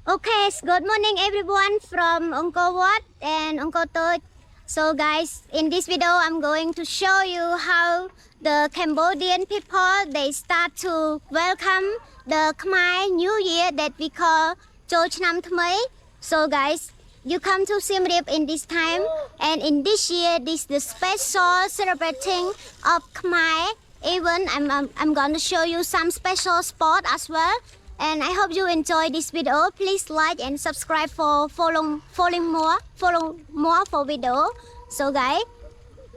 Okay, good morning everyone from Angkor Wat and Angkor Thom. So guys, in this video I'm going to show you how the Cambodian people they start to welcome the Khmer New Year that we call Chol Chhnam Thmei. So guys, you come to Siem Reap in this time, and in this year this is the special celebrating of Khmer. Even I'm going to show you some special spot as well. And I hope you enjoy this video. Please like and subscribe for follow more for video. So guys,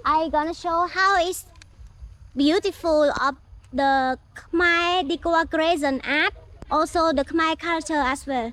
I gonna show how it's beautiful of the Khmer decoration art, also the Khmer culture as well.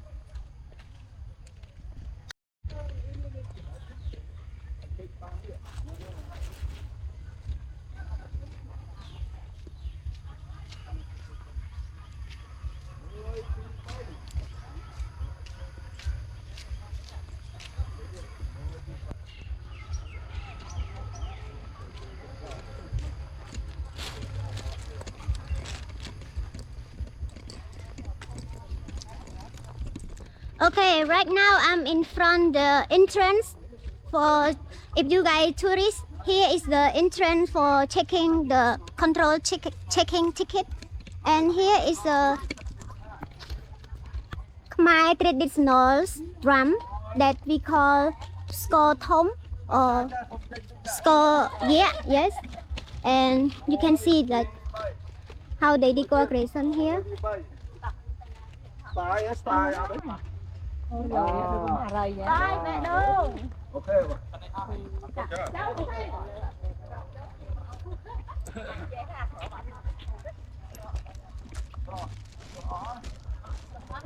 Okay, right now I'm in front the entrance for, if you guys tourists, here is the entrance for checking the control checking ticket, and here is the Khmer traditional drum that we call Skor Thom or Skor, yes, and you can see that how they decoration here.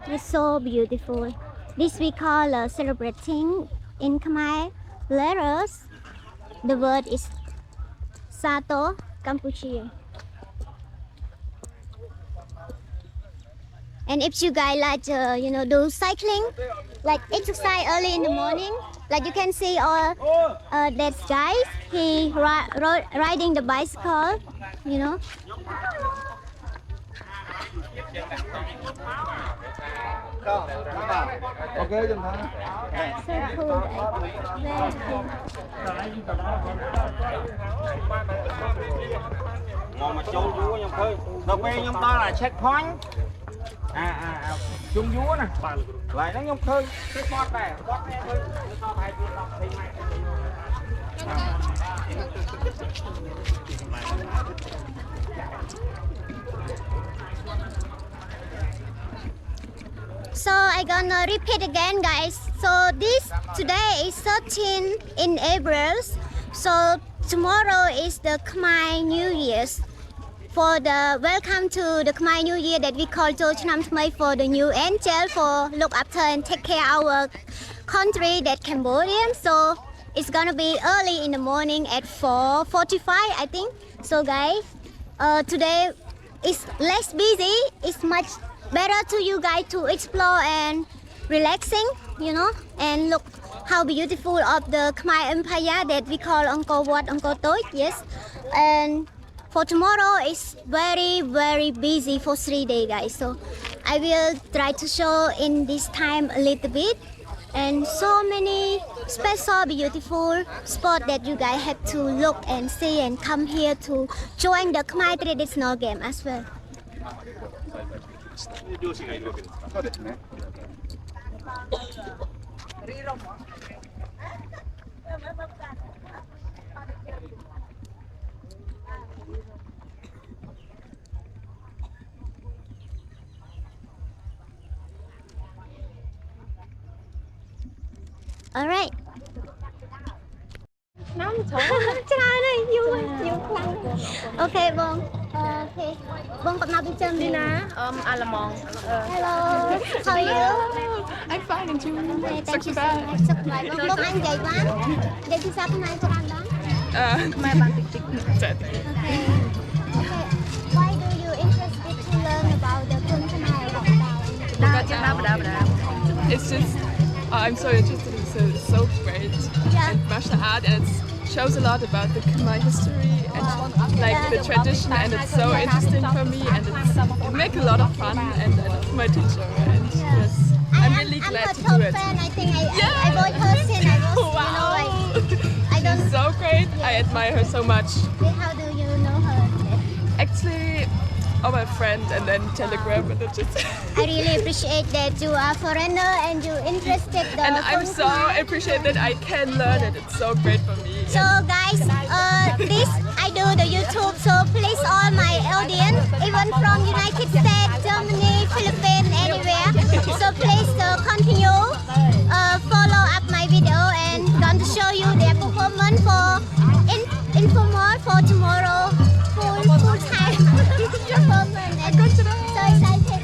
It's so beautiful. This we call celebrating in Khmer letters. The word is Sato Campuchia. And if you guys like do cycling, like exercise early in the morning, like you can see all that guys, he riding the bicycle, you know. Okay, so cool. chung vúa nè, lại nó nhông khơi, cái con này, con nghe khơi, nó hay So I gonna repeat again, guys. So this today is 13 in April. So tomorrow is the Khmer New Year's. For the welcome to the Khmer New Year that we call Chol Chhnam Thmei, for the new angel for look after and take care our country that Cambodian. So it's gonna be early in the morning at 4:45 I think. So guys, today is less busy. It's much better to you guys to explore and relaxing, you know, and look how beautiful of the Khmer Empire that we call Angkor Wat, Angkor Thom, yes. And for tomorrow is very busy for 3 days, guys. So I will try to show in this time a little bit, and so many special beautiful spot that you guys have to look and see and come here to join the Khmer traditional game as well. All right. Okay, Bong. Okay. Bong, bắt đầu đi chơi đi nè. Alamong. Hello. How are you? I'm fine, and you? Okay, thank you so much. Sức khỏe. Bong ăn dậy bán. Dậy thì sao hôm nay cho ăn đó? Khmer bán tik. Okay. Okay. Why do you interested to learn about the Kun Khmer? It's just, I'm so interested in so great Yeah. and martial art, and it shows a lot about the Khmer history and like the tradition, and it's so interesting for me, and it makes a lot of fun, and I love my teacher, and yes, I'm really I'm glad her to top do it. fan. I think I bought her since I was, Wow. you know, like, I don't, She's so great. I admire her so much. how do you know her? Actually, on my friend and then Telegram, and it just. I really appreciate that you are foreigner and you interested the And I'm phone so call. appreciate that I can learn it. It's so great for me. So guys, this I do the YouTube. So please all my audience, even from United States, Germany, Philippines, anywhere. So please continue follow up my video and going to show you their performance for info more for tomorrow. Full time performance. And so excited.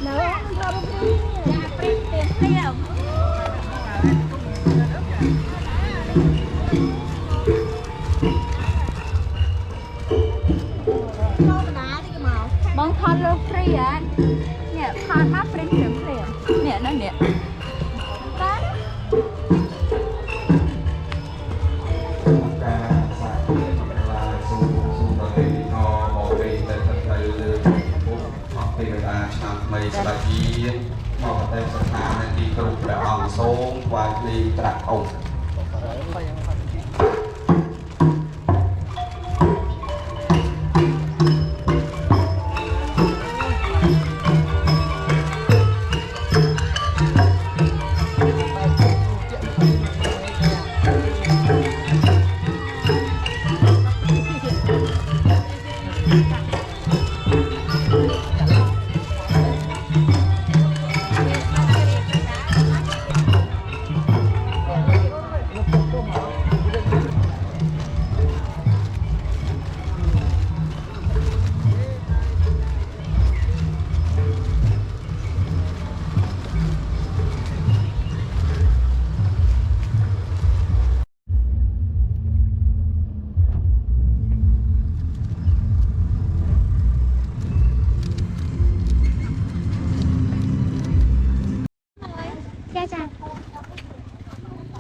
នៅ bông thon lô free á nè thon mắt free nè nó nè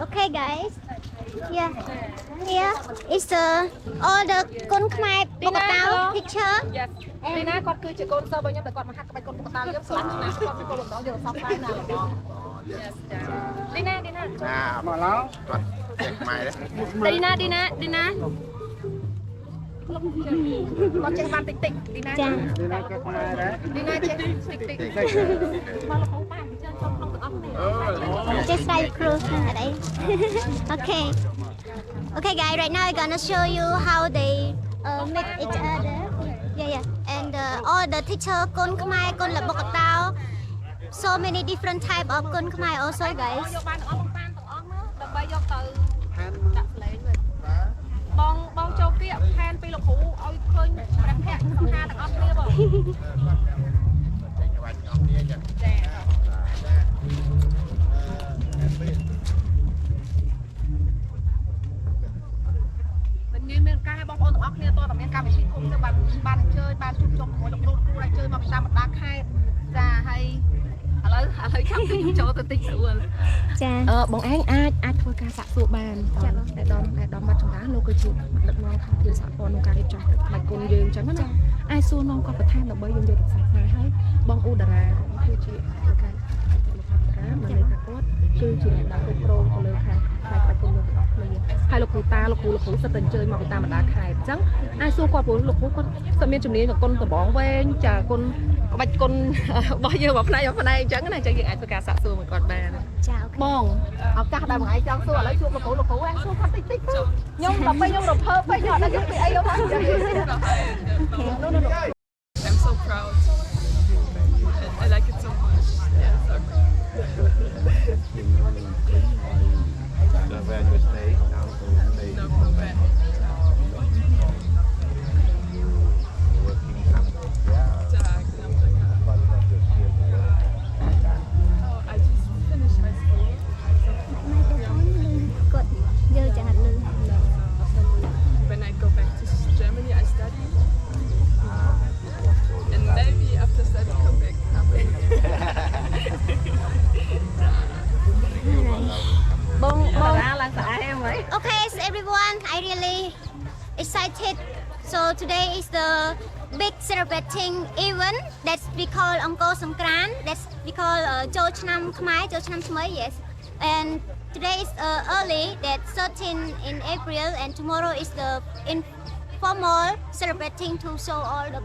Okay guys, yeah, here is all the គុនខ្មែរបុកតៅ picture. ពីណាគាត់គឺជាកូនសិស្សរបស់ខ្ញុំតែគាត់មកហាត់ក្បាច់កូនបុកតៅខ្ញុំស្លាប់ឆ្នាំគាត់ពីកូនបំដងយកសពស្ដាយណាបងឌីណាមកឡងគាត់ចេះខ្មែរដែរឌីណាគាត់ចេះបានតិចឌីណាចាឌីណាចេះខ្មែរដែរឌីណាចេះតិចមកលោកប៉ាអញ្ចឹងចូលក្នុងទាំងអស់គ្នា just like cruise đấy. Okay. Okay guys, right now I'm gonna show you how they meet each other. Yeah. And all the teacher គុនខ្មែរគុនលបុកតៅ so many different type of គុនខ្មែរ also guys. យកបានទាំងអស់តាមទាំងអស់មកដើម្បីយកទៅដាក់ផ្លេងវិញបងចូលគៀកផែនពីលោកគ្រូឲ្យឃើញព្រះភ័ក្រសង្ហាទាំងអស់គ្នាបងមានការឲ្យបងប្អូនទាំងអស់គ្នាតើមានកម្មវិធីធំទៅបានអញ្ជើញបានជួបជុំជាមួយលោកគ្រូអញ្ជើញមកតាមបណ្ដាខេត្តចាហើយឥឡូវចាំតិចចូលទៅតិចស្រួលចាបងឯងអាចធ្វើការសាកសួរបានចាបងអាដាមបាត់ចម្រើនលោកគឺជាដឹកនាំខាងធានសហព័ន្ធក្នុងការរៀបចំក្បាច់គុនយើងអញ្ចឹងណាអាចសួរនាំគាត់បន្ថែមដើម្បីយើងយកទៅផ្សព្វផ្សាយឲ្យបងឧតារាគឺជាការថាមកលេខថាគាត់គឺជាអ្នកដាក់គ្រប់គ្រងទៅលើខាងខ្សែក្បាច់គុនយើងទាំងអស់គ្នាហើយលោកគ្រូតាលោកគ្រូសិតតែអញ្ជើញមកពីតាមបណ្ដាខេត្តអញ្ចឹងអាចសួរគាត់ព្រោះលោកគ្រូគាត់សិតមានជំនាញគុនដំបងវែងចាគុនក្បាច់គុនរបស់យើងមកផ្នែកអញ្ចឹងណាអញ្ចឹងយើងអាចធ្វើការសាកសួរមកគាត់បានចាបងឱកាសដែលបងឯងចង់សួរឥឡូវជួបលោកគ្រូហ្នឹងសួរគាត់តិចខ្ញុំដល់ពេលខ្ញុំរំភើបពេកខ្ញុំអត់ដឹងពីអីមកអញ្ចឹង I'm so proud. I like it so much. Yeah, so where you stay now no, go back. Oh, I just finished high school. When I go back to Germany, I study. And maybe after study, come back. Okay, so everyone, I really excited. So today is the big celebrating event that we call Angkor Songkran. That's we call Chol Chnam Khmer, Chol Chnam Chmei, yes. And today is early, that 13 in April, and tomorrow is the informal celebrating to show all the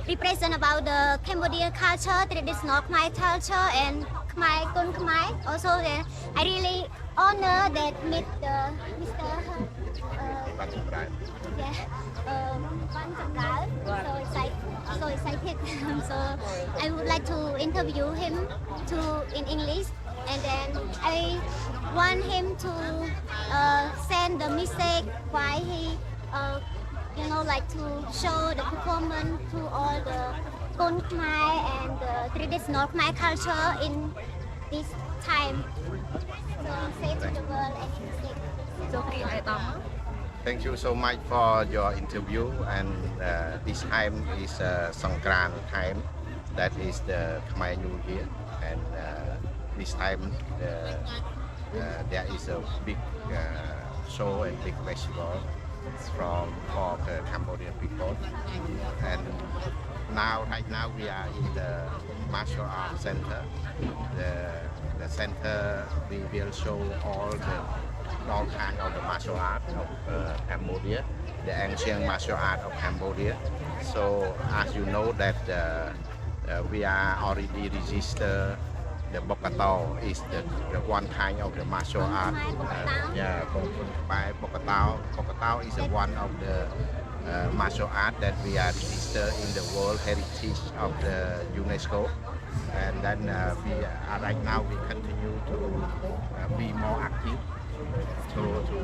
represent about the Cambodian culture, traditional Khmer culture, and Khmer Kun Khmer. Also, I really honor that meet Mr. Van Jamral. So excited. So I would like to interview him in English, and then I want him to send the message why he like to show the performance to all the Kun Khmer and the traditional Khmer culture in this time. So say to the world and music. ចូលពីអាយដាម Thank you so much for your interview. And this time is Songkran time. That is the Khmer New Year. And this time there is a big show and big festival for the Cambodian people. And right now we are in the martial arts center. The center we will show all kinds of the martial art of Cambodia, the ancient martial art of Cambodia. So as you know that we are already registered. The Bokatao is the one kind of the martial art. By Bokatao. Bokatao is one of the martial art that we are registered in the World Heritage of the UNESCO. And then right now we continue to be more active to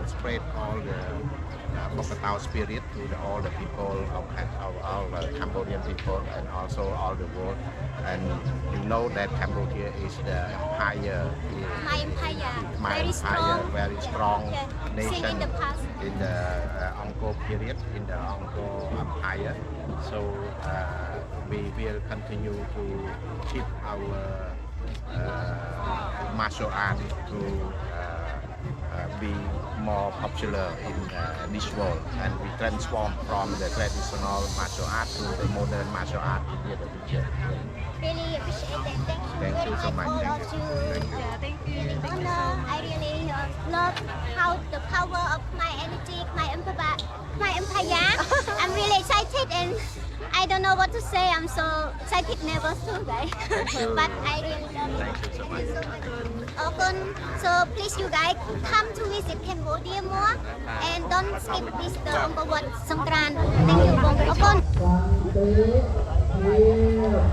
spread all the Bokatao spirit to all the people of all the Cambodian people and also all the world. And you know that Cambodia is the empire. My empire, My very empire, strong. very strong Since nation in the past. in the Angkor period, in the Angkor Empire. So we will continue to keep our martial art to be more popular in this world, and we transform from the traditional martial art to the modern martial art in the future. Really appreciate that. Thank you Thank you so much. all Thank of you. you. Thank you. Honor. I really love how the power of my energy, my empire. I'm really excited and I don't know what to say. I'm so excited, nervous too, guys. But I really love it. Thank you so much. So please, you guys come to visit Cambodia more and don't skip this the Angkor Wat Songkran. Thank you. Okon.